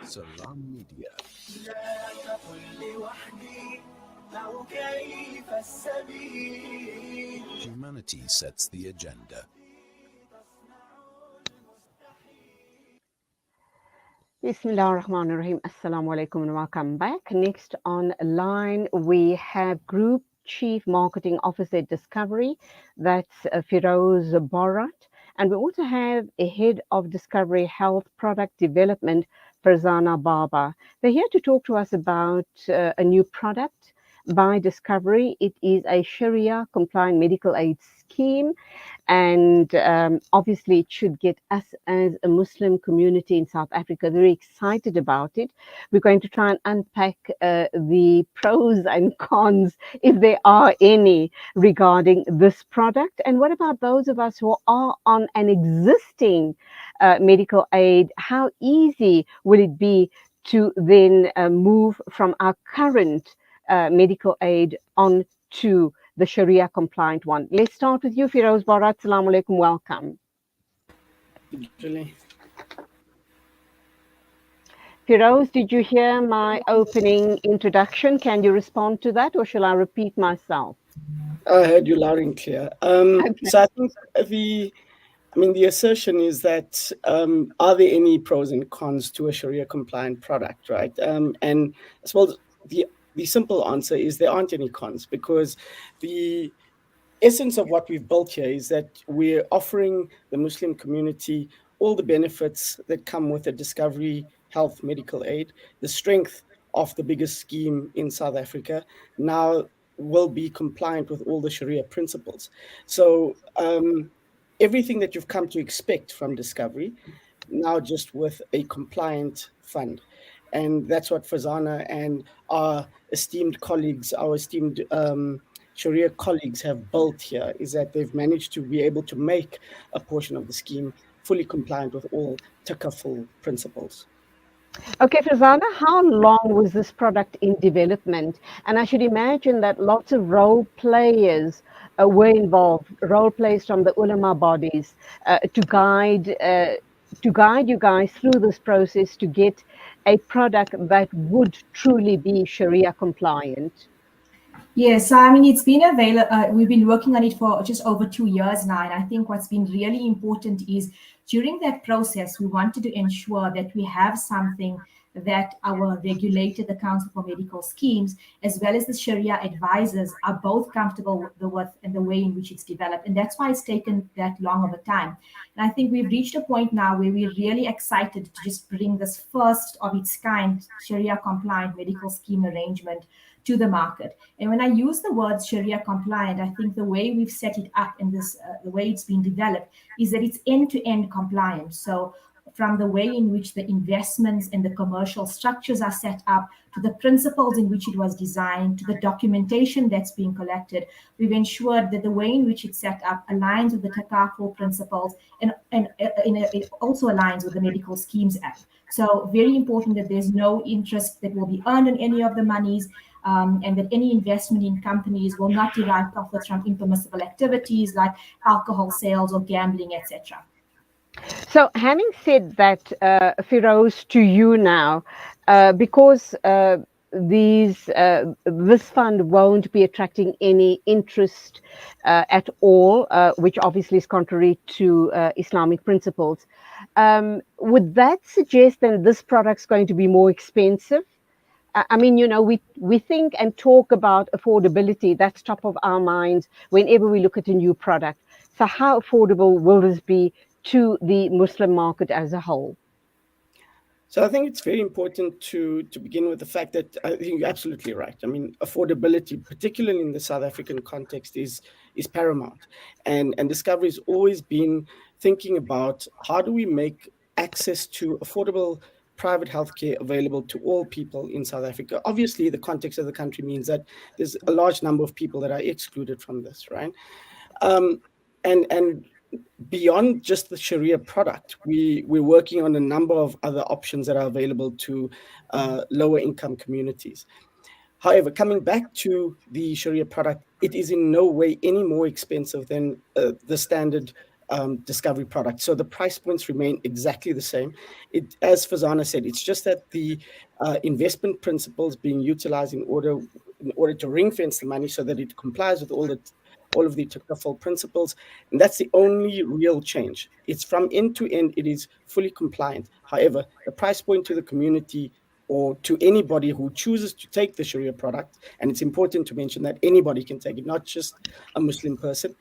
Salam Media. لا تقل لوحدي أو كيف السبيل. Humanity sets the agenda. Bismillah ar-Rahman ar-Rahim. Assalamu alaikum and welcome back. Next on line, we have Group Chief Marketing Officer at Discovery, that's Firoze Bhorat. And we also have a Head of Discovery Health Product Development, Farzana Baba. They're here to talk to us about a new product by Discovery. It is a Sharia compliant medical aid scheme, and obviously it should get us as a Muslim community in South Africa very excited about it. We're going to try and unpack the pros and cons, if there are any, regarding this product. And what about those of us who are on an existing medical aid? How easy will it be to then move from our current medical aid on to the Sharia compliant one? Let's start with you, Firoze Bhorat. Assalamu alaikum, welcome. Firoze, did you hear my opening introduction? Can you respond to that, or shall I repeat myself? I heard you loud and clear. So I think the assertion is that are there any pros and cons to a Sharia compliant product, right? And as well, the simple answer is there aren't any cons, because the essence of what we've built here is that we're offering the Muslim community all the benefits that come with a Discovery Health medical aid. The strength of the biggest scheme in South Africa now will be compliant with all the Sharia principles. So everything that you've come to expect from Discovery, now just with a compliant fund. And that's what Farzana and our esteemed colleagues, our esteemed Sharia colleagues have built here, is that they've managed to be able to make a portion of the scheme fully compliant with all takaful principles. Okay, Farzana, how long was this product in development? And I should imagine that lots of role players were involved, role players from the ulama bodies, to guide you guys through this process to get a product that would truly be Sharia compliant. Yes, it's been available. We've been working on it for just over 2 years now, and I think what's been really important is during that process, we wanted to ensure that we have something that our regulated, the Council for Medical Schemes, as well as the Sharia advisors, are both comfortable with and the way in which it's developed, and that's why it's taken that long of a time. And I think we've reached a point now where we're really excited to just bring this first of its kind Sharia compliant medical scheme arrangement to the market. And when I use the word Sharia compliant, I think the way we've set it up in this, the way it's been developed, is that it's end-to-end compliant. So from the way in which the investments and the commercial structures are set up, to the principles in which it was designed, to the documentation that's being collected, we've ensured that the way in which it's set up aligns with the takaful principles and it also aligns with the Medical Schemes Act. So very important that there's no interest that will be earned on any of the monies, and that any investment in companies will not derive profits from impermissible activities like alcohol sales or gambling, etc. So, having said that, Firoze, to you now, because this fund won't be attracting any interest at all, which obviously is contrary to Islamic principles. Would that suggest that this product's going to be more expensive? I mean, we think and talk about affordability. That's top of our minds whenever we look at a new product. So how affordable will this be to the Muslim market as a whole? So I think it's very important to begin with the fact that I think you're absolutely right. I mean, affordability, particularly in the South African context, is paramount. And Discovery has always been thinking about how do we make access to affordable private healthcare available to all people in South Africa. Obviously, the context of the country means that there's a large number of people that are excluded from this, right? And beyond just the Sharia product, we're working on a number of other options that are available to lower income communities. However, coming back to the Sharia product, it is in no way any more expensive than the standard discovery product. So the price points remain exactly the same. As Farzana said, it's just that the investment principles being utilized in order to ring fence the money so that it complies with all of the technical principles, and that's the only real change. It's from end to end, it is fully compliant. However, the price point to the community or to anybody who chooses to take the Sharia product, and it's important to mention that anybody can take it, not just a Muslim person,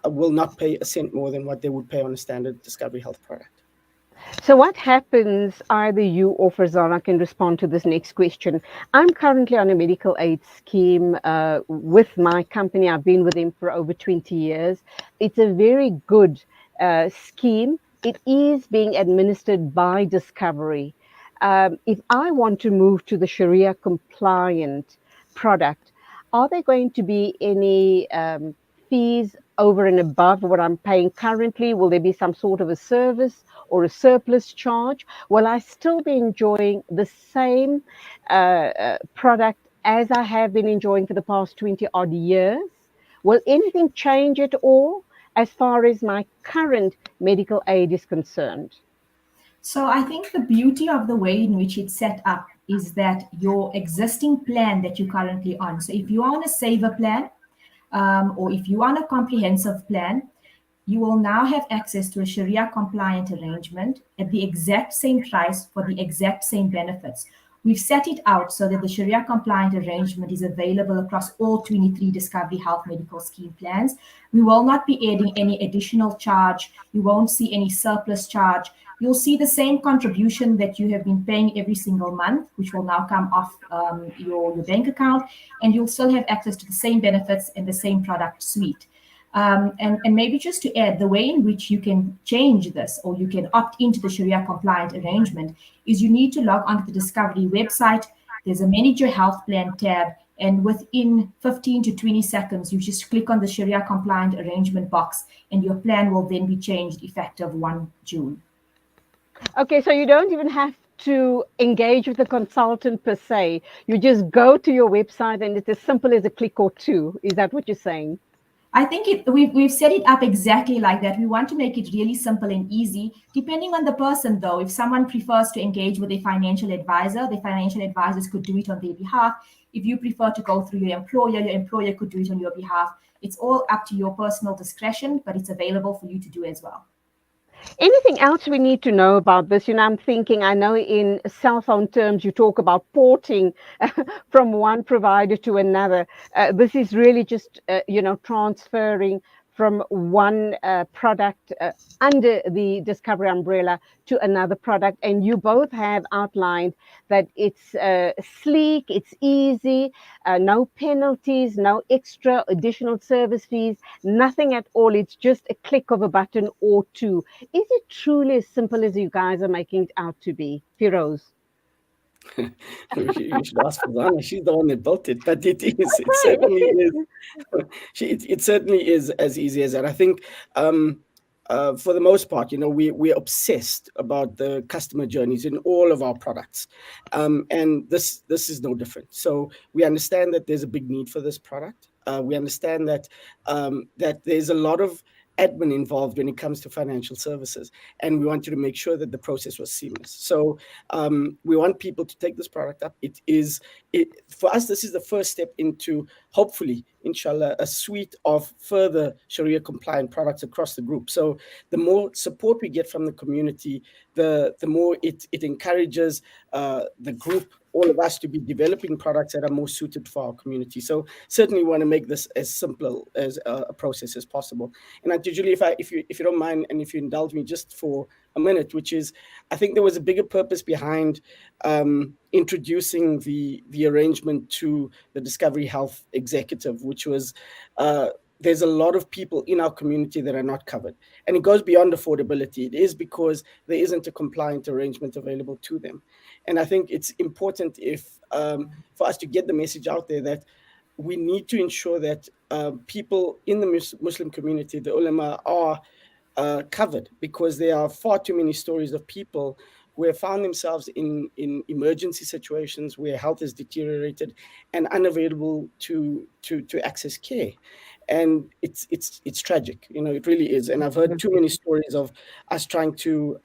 will not pay a cent more than what they would pay on a standard Discovery Health product. So what happens, either you or Farzana can respond to this next question. I'm currently on a medical aid scheme with my company. I've been with them for over 20 years. It's a very good scheme. It is being administered by Discovery. If I want to move to the Sharia compliant product, are there going to be any fees over and above what I'm paying currently? Will there be some sort of a service or a surplus charge? Will I still be enjoying the same product as I have been enjoying for the past 20 odd years? Will anything change at all as far as my current medical aid is concerned? So I think the beauty of the way in which it's set up is that your existing plan that you're currently on. So if you're on a saver plan, or if you're on a comprehensive plan, you will now have access to a Sharia compliant arrangement at the exact same price for the exact same benefits. We've set it out so that the Sharia compliant arrangement is available across all 23 Discovery Health medical scheme plans. We will not be adding any additional charge. You won't see any surplus charge. You'll see the same contribution that you have been paying every single month, which will now come off your bank account, and you'll still have access to the same benefits and the same product suite. And maybe just to add, the way in which you can change this or you can opt into the Sharia compliant arrangement is you need to log onto the Discovery website. There's a Manage Your Health Plan tab, and within 15 to 20 seconds, you just click on the Sharia compliant arrangement box, and your plan will then be changed effective 1 June. Okay, so you don't even have to engage with a consultant per se. You just go to your website and it's as simple as a click or two. Is that what you're saying? I think we've set it up exactly like that. We want to make it really simple and easy. Depending on the person, though, if someone prefers to engage with a financial advisor, the financial advisors could do it on their behalf. If you prefer to go through your employer could do it on your behalf. It's all up to your personal discretion, but it's available for you to do as well. Anything else we need to know about this? I'm thinking, I know in cell phone terms, you talk about porting from one provider to another. This is really just, transferring from one product under the Discovery umbrella to another product. And you both have outlined that it's sleek, it's easy, no penalties, no extra additional service fees, nothing at all. It's just a click of a button or two. Is it truly as simple as you guys are making it out to be? Firoze? You should ask Farzana. She's the one that built it, but it is. It certainly is. It certainly is as easy as that. I think, for the most part, we're obsessed about the customer journeys in all of our products, and this is no different. So we understand that there's a big need for this product. We understand that that there's a lot of admin involved when it comes to financial services, and we wanted to make sure that the process was seamless. So we want people to take this product up. For us, this is the first step into, hopefully, inshallah, a suite of further Sharia compliant products across the group. So the more support we get from the community, the more it encourages the group, all of us, to be developing products that are more suited for our community. So certainly we want to make this as simple as a process as possible. And Auntie Julie, if you don't mind, and if you indulge me just for a minute, which is, I think there was a bigger purpose behind introducing the arrangement to the Discovery Health executive, which was there's a lot of people in our community that are not covered. And it goes beyond affordability. It is because there isn't a compliant arrangement available to them. And I think it's important for us to get the message out there that we need to ensure that people in the Muslim community, the ulama, are covered, because there are far too many stories of people who have found themselves in emergency situations where health is deteriorated and unavailable to access care. and it's tragic. It really is. And I've heard too many stories of us trying to,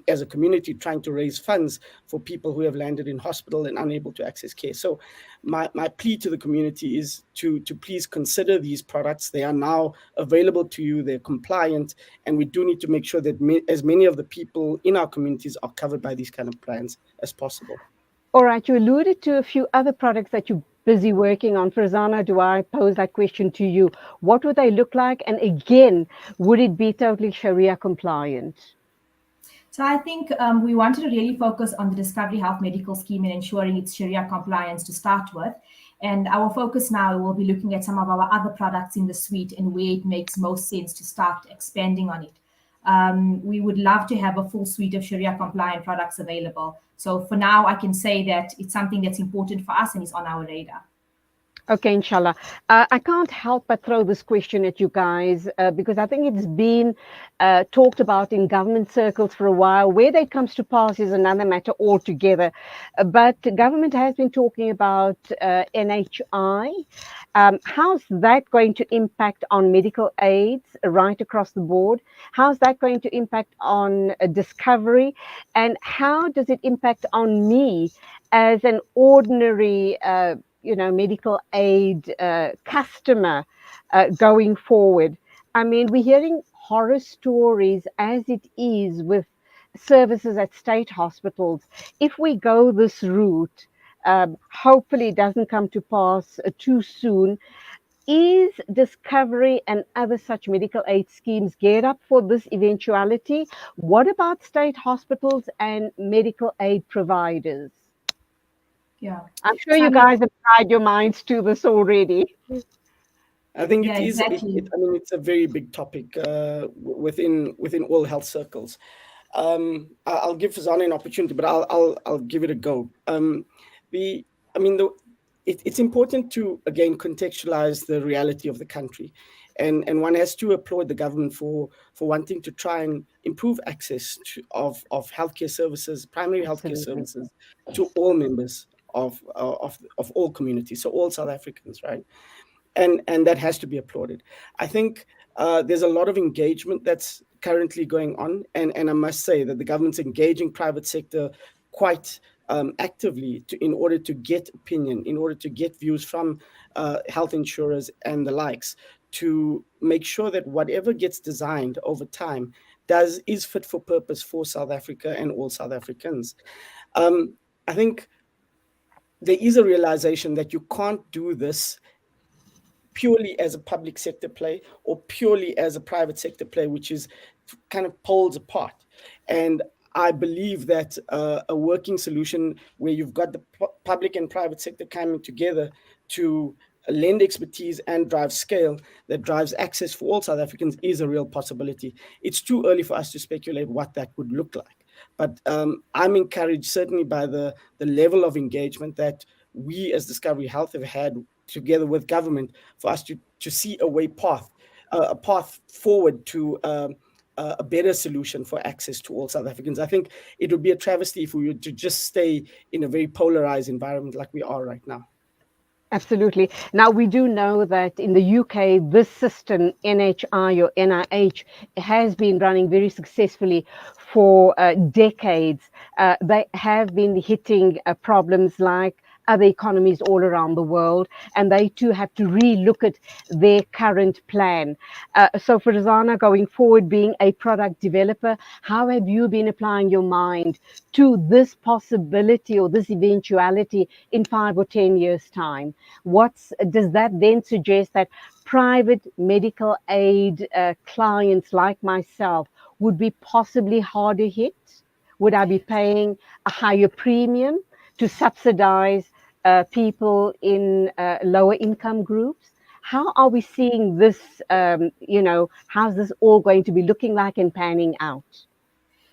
as a community, trying to raise funds for people who have landed in hospital and unable to access care. So my plea to the community is to please consider these products. They are now available to you. They're compliant, and we do need to make sure that as many of the people in our communities are covered by these kind of plans as possible. All right, you alluded to a few other products that you're busy working on. Farzana, do I pose that question to you? What would they look like? And again, would it be totally Sharia compliant? So I think we wanted to really focus on the Discovery Health Medical Scheme and ensuring its Sharia compliance to start with. And our focus now will be looking at some of our other products in the suite and where it makes most sense to start expanding on it. We would love to have a full suite of Sharia compliant products available. So for now, I can say that it's something that's important for us and is on our radar. Okay, inshallah. I can't help but throw this question at you guys because I think it's been talked about in government circles for a while. Whether it comes to pass is another matter altogether. But the government has been talking about NHI. How's that going to impact on medical aids right across the board? How's that going to impact on discovery? And how does it impact on me as an ordinary medical aid customer going forward? I mean, we're hearing horror stories as it is with services at state hospitals. If we go this route, hopefully it doesn't come to pass too soon. Is Discovery and other such medical aid schemes geared up for this eventuality? What about state hospitals and medical aid providers? Yeah, I'm sure you guys have tried your minds to this already. I think yeah, it is. exactly. It's a very big topic within all health circles. I'll give Farzana an opportunity, but I'll give it a go. It's important to again contextualize the reality of the country, and one has to applaud the government for wanting to try and improve access of healthcare services, primary healthcare Absolutely. services, to all members of all communities, so all South Africans, right? And that has to be applauded. I think there's a lot of engagement that's currently going on, and I must say that the government's engaging private sector quite actively in order to get opinion, in order to get views from health insurers and the likes, to make sure that whatever gets designed over time is fit for purpose for South Africa and all South Africans. I think there is a realization that you can't do this purely as a public sector play or purely as a private sector play, which is kind of poles apart. And I believe that a working solution where you've got the public and private sector coming together to lend expertise and drive scale that drives access for all South Africans is a real possibility. It's too early for us to speculate what that would look like. But I'm encouraged certainly by the level of engagement that we as Discovery Health have had together with government for us to see a path forward to a better solution for access to all South Africans. I think it would be a travesty if we were to just stay in a very polarized environment like we are right now. Absolutely. Now, we do know that in the UK, this system, NHI or NIH, has been running very successfully for decades. They have been hitting problems like other economies all around the world, and they too have to re-look at their current plan. So Farzana, going forward, being a product developer, how have you been applying your mind to this possibility or this eventuality in 5 or 10 years' time? Does that then suggest that private medical aid clients like myself would be possibly harder hit? Would I be paying a higher premium to subsidize people in lower income groups? How are we seeing this, how's this all going to be looking like and panning out?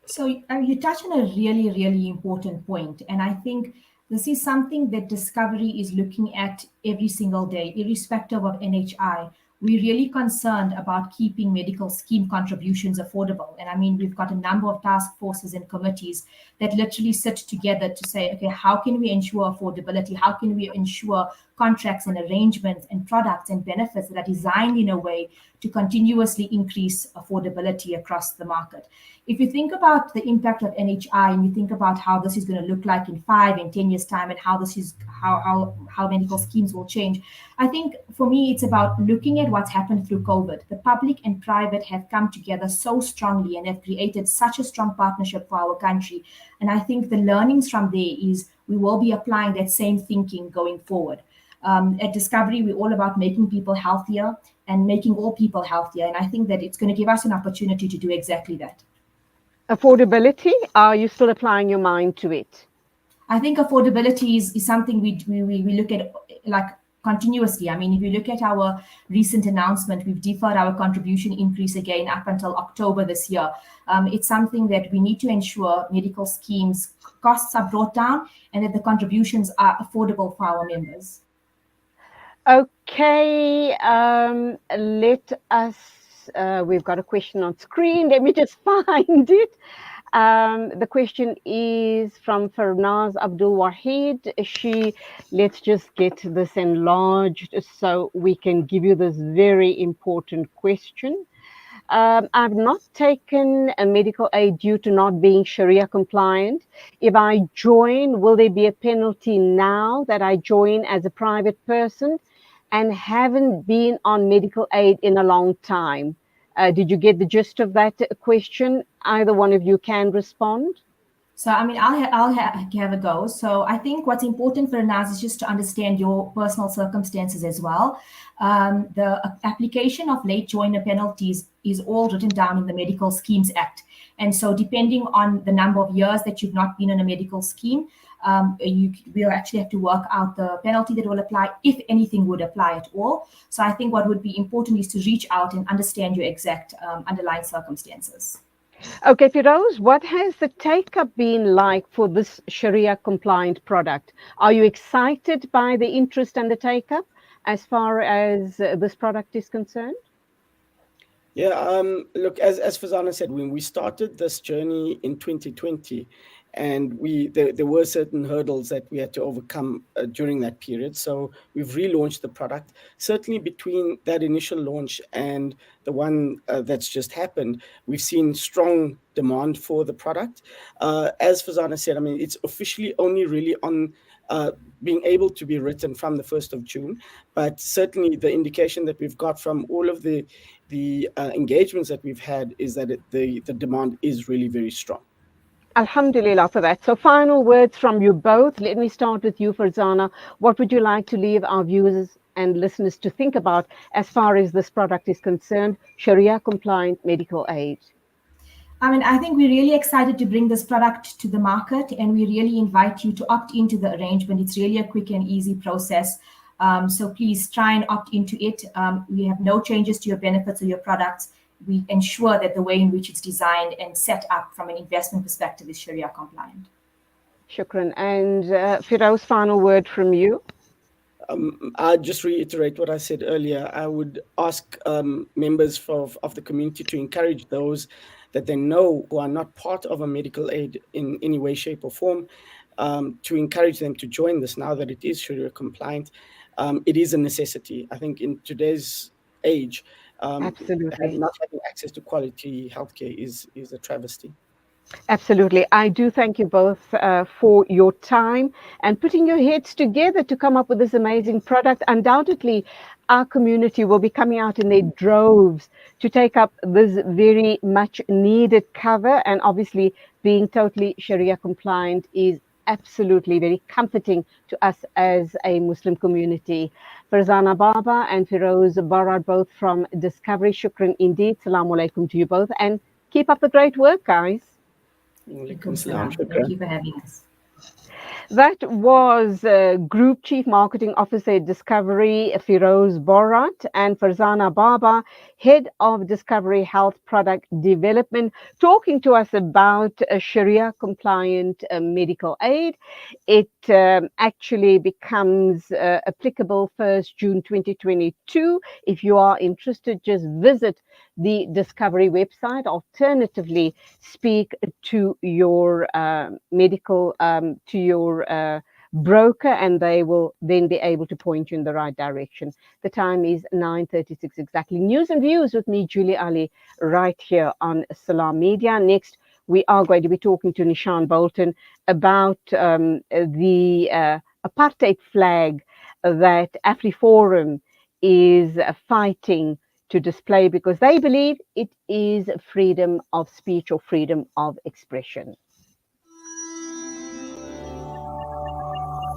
So you touch on a really, really important point. And I think this is something that Discovery is looking at every single day, irrespective of NHI. we're really concerned about keeping medical scheme contributions affordable. And I mean, we've got a number of task forces and committees that literally sit together to say, okay, how can we ensure affordability? How can we ensure contracts and arrangements and products and benefits that are designed in a way to continuously increase affordability across the market? If you think about the impact of NHI and you think about how this is going to look like in 5 and 10 years time, and how this is how medical schemes will change, I think for me it's about looking at what's happened through COVID. The public and private have come together so strongly and have created such a strong partnership for our country. And I think the learnings from there is we will be applying that same thinking going forward. At Discovery, we're all about making people healthier and making all people healthier. And I think that it's going to give us an opportunity to do exactly that. Affordability, are you still applying your mind to it? I think affordability is something we look at like continuously. I mean, if you look at our recent announcement, we've deferred our contribution increase again up until October this year. It's something that we need to ensure medical schemes costs are brought down and that the contributions are affordable for our members. Okay, let us, we've got a question on screen. Let me just find it. The question is from Farnaz Abdul Wahid. Let's just get this enlarged so we can give you this very important question. I've not taken a medical aid due to not being Sharia compliant. If I join, will there be a penalty now that I join as a private person and haven't been on medical aid in a long time? Did you get the gist of that question? Either one of you can respond. So, I mean, I'll have a go. So I think what's important for Naz is just to understand your personal circumstances as well. The application of late joiner penalties is all written down in the Medical Schemes Act. And so depending on the number of years that you've not been in a medical scheme, we'll actually have to work out the penalty that will apply, if anything would apply at all. So I think what would be important is to reach out and understand your exact underlying circumstances. Okay, Firoze, what has the take-up been like for this Sharia-compliant product? Are you excited by the interest and the take-up as far as this product is concerned? Yeah, look, as Farzana said, when we started this journey in 2020, and there were certain hurdles that we had to overcome during that period. So we've relaunched the product. Certainly between that initial launch and the one that's just happened, we've seen strong demand for the product. As Farzana said, I mean, it's officially only really on being able to be written from the 1st of June. But certainly the indication that we've got from all of the engagements that we've had is that the demand is really very strong. Alhamdulillah for that. So final words from you both. Let me start with you, Farzana. What would you like to leave our viewers and listeners to think about as far as this product is concerned, Sharia compliant medical aid? I mean, I think we're really excited to bring this product to the market, and we really invite you to opt into the arrangement. It's really a quick and easy process. So please try and opt into it. We have no changes to your benefits or your products. We ensure that the way in which it's designed and set up from an investment perspective is Sharia compliant. Shukran. And Firoze, final word from you. I'll just reiterate what I said earlier. I would ask members of the community to encourage those that they know who are not part of a medical aid in any way, shape, or form, to encourage them to join this now that it is Sharia compliant. It is a necessity. I think in today's age, Absolutely. not having access to quality healthcare is a travesty. Absolutely. I do thank you both for your time and putting your heads together to come up with this amazing product. Undoubtedly, our community will be coming out in their droves to take up this very much needed cover. And obviously, being totally Sharia compliant is absolutely very comforting to us as a Muslim community. Farzana Baba and Firoze Bhorat, both from Discovery. Shukran indeed. Assalamu alaikum to you both. And keep up the great work, guys. Thank you for having us. That was Group Chief Marketing Officer Discovery, Firoze Bhorat, and Farzana Baba, Head of Discovery Health Product Development, talking to us about Sharia compliant medical aid. It actually becomes applicable 1st June 2022. If you are interested, just visit the Discovery website. Alternatively, speak to your medical, to your broker, and they will then be able to point you in the right direction. The time is 9:36 exactly. News and Views with me, Julie Ali, right here on Salam Media. Next, we are going to be talking to Nishan Bolton about the apartheid flag that AfriForum is fighting to display because they believe it is freedom of speech or freedom of expression.